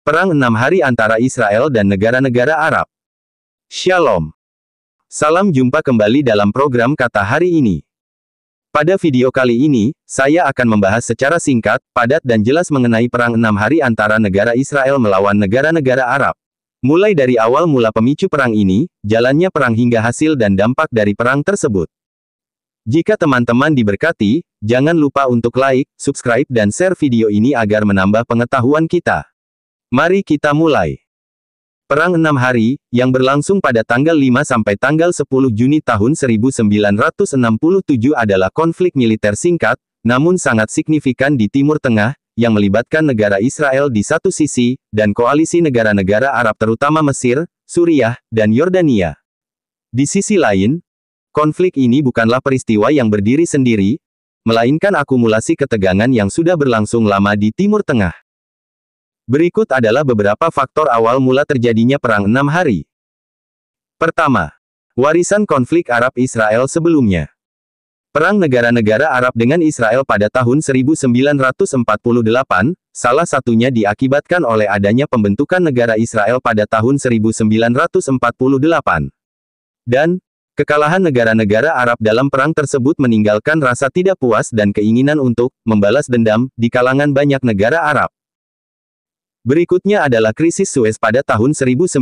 Perang 6 hari antara Israel dan negara-negara Arab. Shalom. Salam jumpa kembali dalam program Kata Hari ini. Pada video kali ini, saya akan membahas secara singkat, padat dan jelas mengenai Perang 6 hari antara negara Israel melawan negara-negara Arab. Mulai dari awal mula pemicu perang ini, jalannya perang hingga hasil dan dampak dari perang tersebut. Jika teman-teman diberkati, jangan lupa untuk like, subscribe dan share video ini agar menambah pengetahuan kita. Mari kita mulai. Perang 6 hari, yang berlangsung pada tanggal 5 sampai tanggal 10 Juni tahun 1967 adalah konflik militer singkat, namun sangat signifikan di Timur Tengah, yang melibatkan negara Israel di satu sisi, dan koalisi negara-negara Arab terutama Mesir, Suriah, dan Yordania. Di sisi lain, konflik ini bukanlah peristiwa yang berdiri sendiri, melainkan akumulasi ketegangan yang sudah berlangsung lama di Timur Tengah. Berikut adalah beberapa faktor awal mula terjadinya Perang 6 hari. Pertama, warisan konflik Arab-Israel sebelumnya. Perang negara-negara Arab dengan Israel pada tahun 1948, salah satunya diakibatkan oleh adanya pembentukan negara Israel pada tahun 1948. Dan, kekalahan negara-negara Arab dalam perang tersebut meninggalkan rasa tidak puas dan keinginan untuk membalas dendam di kalangan banyak negara Arab. Berikutnya adalah krisis Suez pada tahun 1956.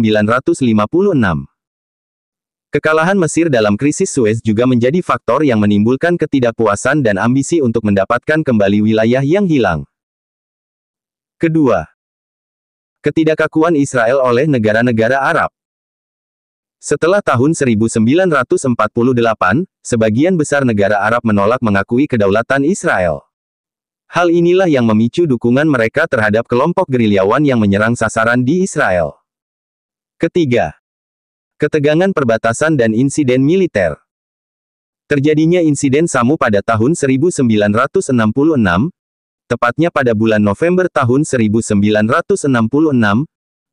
Kekalahan Mesir dalam krisis Suez juga menjadi faktor yang menimbulkan ketidakpuasan dan ambisi untuk mendapatkan kembali wilayah yang hilang. Kedua, ketidakkakuan Israel oleh negara-negara Arab. Setelah tahun 1948, sebagian besar negara Arab menolak mengakui kedaulatan Israel. Hal inilah yang memicu dukungan mereka terhadap kelompok gerilyawan yang menyerang sasaran di Israel. Ketiga, ketegangan perbatasan dan insiden militer. Terjadinya insiden Samu pada tahun 1966, tepatnya pada bulan November tahun 1966,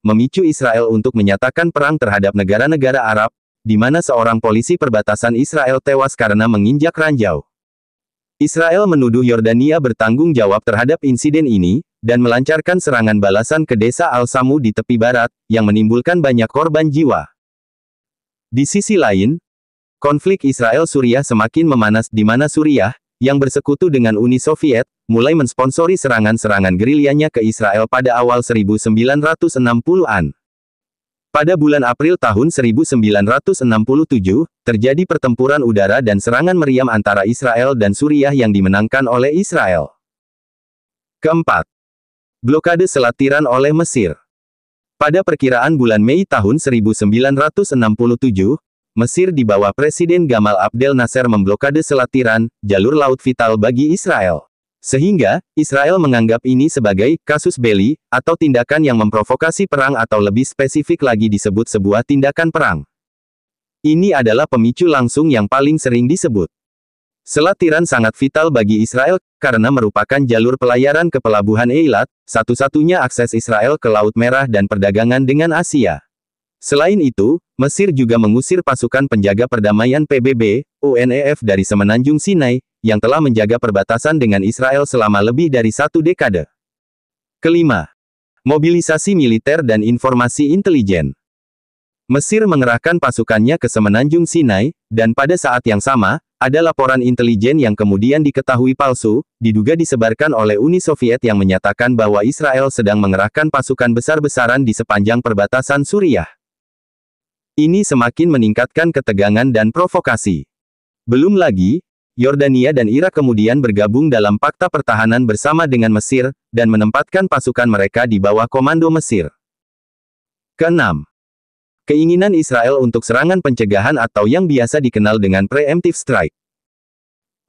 memicu Israel untuk menyatakan perang terhadap negara-negara Arab, di mana seorang polisi perbatasan Israel tewas karena menginjak ranjau. Israel menuduh Yordania bertanggung jawab terhadap insiden ini, dan melancarkan serangan balasan ke desa Al-Samu di tepi barat, yang menimbulkan banyak korban jiwa. Di sisi lain, konflik Israel-Suriah semakin memanas di mana Suriah, yang bersekutu dengan Uni Soviet, mulai mensponsori serangan-serangan gerilyanya ke Israel pada awal 1960-an. Pada bulan April tahun 1967, terjadi pertempuran udara dan serangan meriam antara Israel dan Suriah yang dimenangkan oleh Israel. Keempat, blokade Selat Tiran oleh Mesir. Pada perkiraan bulan Mei tahun 1967, Mesir di bawah Presiden Gamal Abdel Nasser memblokade Selat Tiran, jalur laut vital bagi Israel. Sehingga, Israel menganggap ini sebagai kasus belli, atau tindakan yang memprovokasi perang atau lebih spesifik lagi disebut sebuah tindakan perang. Ini adalah pemicu langsung yang paling sering disebut. Selat Tiran sangat vital bagi Israel, karena merupakan jalur pelayaran ke pelabuhan Eilat, satu-satunya akses Israel ke Laut Merah dan perdagangan dengan Asia. Selain itu, Mesir juga mengusir pasukan penjaga perdamaian PBB, UNEF dari Semenanjung Sinai, yang telah menjaga perbatasan dengan Israel selama lebih dari 1 dekade. Kelima, mobilisasi militer dan informasi intelijen. Mesir mengerahkan pasukannya ke Semenanjung Sinai, dan pada saat yang sama, ada laporan intelijen yang kemudian diketahui palsu, diduga disebarkan oleh Uni Soviet yang menyatakan bahwa Israel sedang mengerahkan pasukan besar-besaran di sepanjang perbatasan Suriah. Ini semakin meningkatkan ketegangan dan provokasi. Belum lagi, Yordania dan Irak kemudian bergabung dalam Fakta Pertahanan bersama dengan Mesir, dan menempatkan pasukan mereka di bawah komando Mesir. Keenam, keinginan Israel untuk serangan pencegahan atau yang biasa dikenal dengan preemptive strike.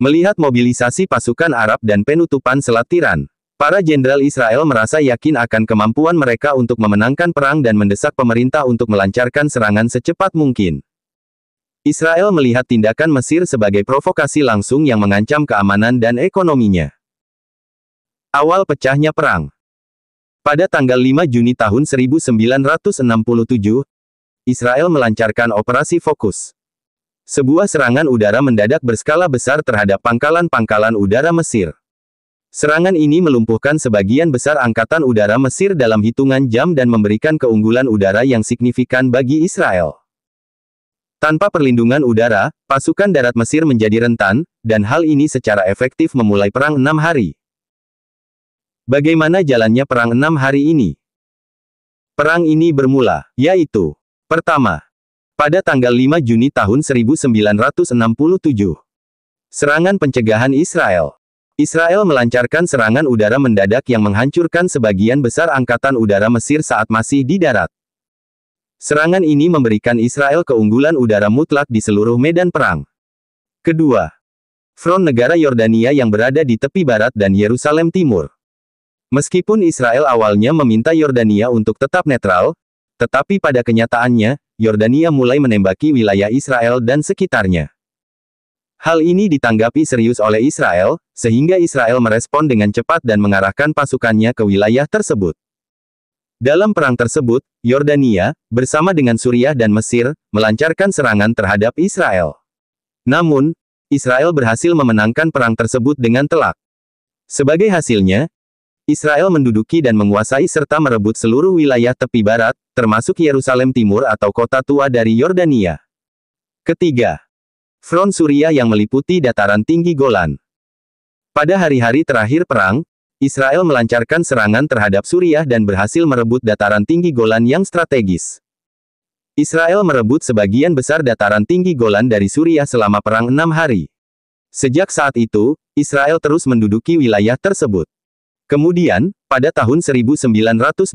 Melihat mobilisasi pasukan Arab dan penutupan Selat Tiran, para jenderal Israel merasa yakin akan kemampuan mereka untuk memenangkan perang dan mendesak pemerintah untuk melancarkan serangan secepat mungkin. Israel melihat tindakan Mesir sebagai provokasi langsung yang mengancam keamanan dan ekonominya. Awal pecahnya perang. Pada tanggal 5 Juni tahun 1967, Israel melancarkan Operasi Fokus. Sebuah serangan udara mendadak berskala besar terhadap pangkalan-pangkalan udara Mesir. Serangan ini melumpuhkan sebagian besar angkatan udara Mesir dalam hitungan jam dan memberikan keunggulan udara yang signifikan bagi Israel. Tanpa perlindungan udara, pasukan darat Mesir menjadi rentan, dan hal ini secara efektif memulai Perang 6 Hari. Bagaimana jalannya Perang 6 Hari ini? Perang ini bermula, yaitu, pertama, pada tanggal 5 Juni tahun 1967. Serangan pencegahan Israel. Israel melancarkan serangan udara mendadak yang menghancurkan sebagian besar angkatan udara Mesir saat masih di darat. Serangan ini memberikan Israel keunggulan udara mutlak di seluruh medan perang. Kedua, front negara Yordania yang berada di tepi barat dan Yerusalem Timur. Meskipun Israel awalnya meminta Yordania untuk tetap netral, tetapi pada kenyataannya, Yordania mulai menembaki wilayah Israel dan sekitarnya. Hal ini ditanggapi serius oleh Israel, sehingga Israel merespon dengan cepat dan mengarahkan pasukannya ke wilayah tersebut. Dalam perang tersebut, Yordania, bersama dengan Suriah dan Mesir, melancarkan serangan terhadap Israel. Namun, Israel berhasil memenangkan perang tersebut dengan telak. Sebagai hasilnya, Israel menduduki dan menguasai serta merebut seluruh wilayah tepi barat, termasuk Yerusalem Timur atau kota tua dari Yordania. Ketiga, front Suriah yang meliputi dataran tinggi Golan. Pada hari-hari terakhir perang, Israel melancarkan serangan terhadap Suriah dan berhasil merebut dataran tinggi Golan yang strategis. Israel merebut sebagian besar dataran tinggi Golan dari Suriah selama Perang 6 Hari. Sejak saat itu, Israel terus menduduki wilayah tersebut. Kemudian, pada tahun 1981,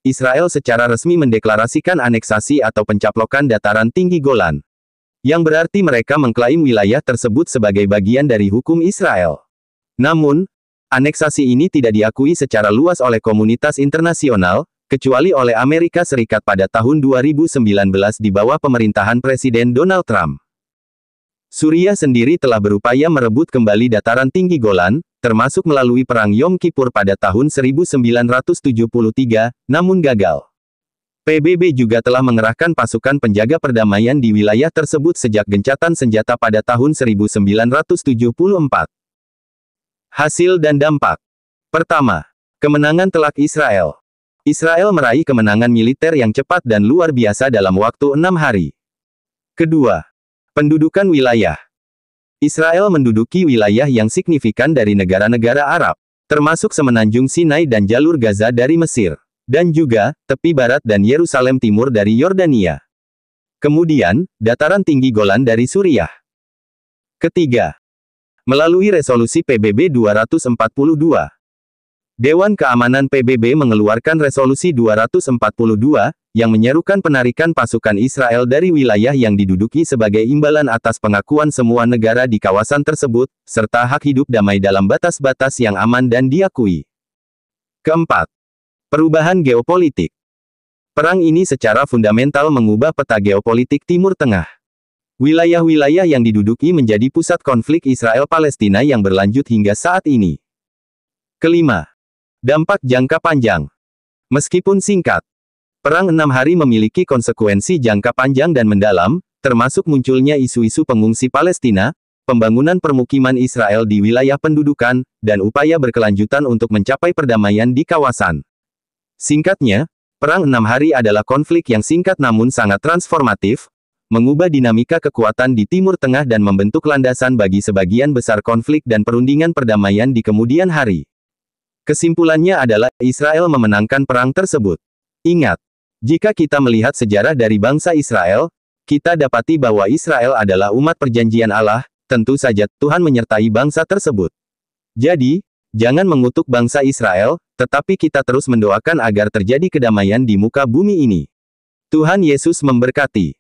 Israel secara resmi mendeklarasikan aneksasi atau pencaplokan dataran tinggi Golan. Yang berarti mereka mengklaim wilayah tersebut sebagai bagian dari hukum Israel. Namun, aneksasi ini tidak diakui secara luas oleh komunitas internasional, kecuali oleh Amerika Serikat pada tahun 2019 di bawah pemerintahan Presiden Donald Trump. Suriah sendiri telah berupaya merebut kembali dataran tinggi Golan, termasuk melalui Perang Yom Kippur pada tahun 1973, namun gagal. PBB juga telah mengerahkan pasukan penjaga perdamaian di wilayah tersebut sejak gencatan senjata pada tahun 1974. Hasil dan dampak. Pertama, kemenangan telak Israel. Israel meraih kemenangan militer yang cepat dan luar biasa dalam waktu 6 hari. Kedua, pendudukan wilayah. Israel menduduki wilayah yang signifikan dari negara-negara Arab, termasuk semenanjung Sinai dan jalur Gaza dari Mesir, dan juga tepi barat dan Yerusalem Timur dari Yordania. Kemudian, dataran tinggi Golan dari Suriah. Ketiga, melalui resolusi PBB 242. Dewan Keamanan PBB mengeluarkan resolusi 242, yang menyerukan penarikan pasukan Israel dari wilayah yang diduduki sebagai imbalan atas pengakuan semua negara di kawasan tersebut, serta hak hidup damai dalam batas-batas yang aman dan diakui. Keempat, perubahan geopolitik. Perang ini secara fundamental mengubah peta geopolitik Timur Tengah. Wilayah-wilayah yang diduduki menjadi pusat konflik Israel-Palestina yang berlanjut hingga saat ini. Kelima, dampak jangka panjang. Meskipun singkat, Perang 6 Hari memiliki konsekuensi jangka panjang dan mendalam, termasuk munculnya isu-isu pengungsi Palestina, pembangunan permukiman Israel di wilayah pendudukan, dan upaya berkelanjutan untuk mencapai perdamaian di kawasan. Singkatnya, Perang 6 Hari adalah konflik yang singkat namun sangat transformatif, mengubah dinamika kekuatan di Timur Tengah dan membentuk landasan bagi sebagian besar konflik dan perundingan perdamaian di kemudian hari. Kesimpulannya adalah, Israel memenangkan perang tersebut. Ingat, jika kita melihat sejarah dari bangsa Israel, kita dapati bahwa Israel adalah umat perjanjian Allah, tentu saja Tuhan menyertai bangsa tersebut. Jadi, jangan mengutuk bangsa Israel, tetapi kita terus mendoakan agar terjadi kedamaian di muka bumi ini. Tuhan Yesus memberkati.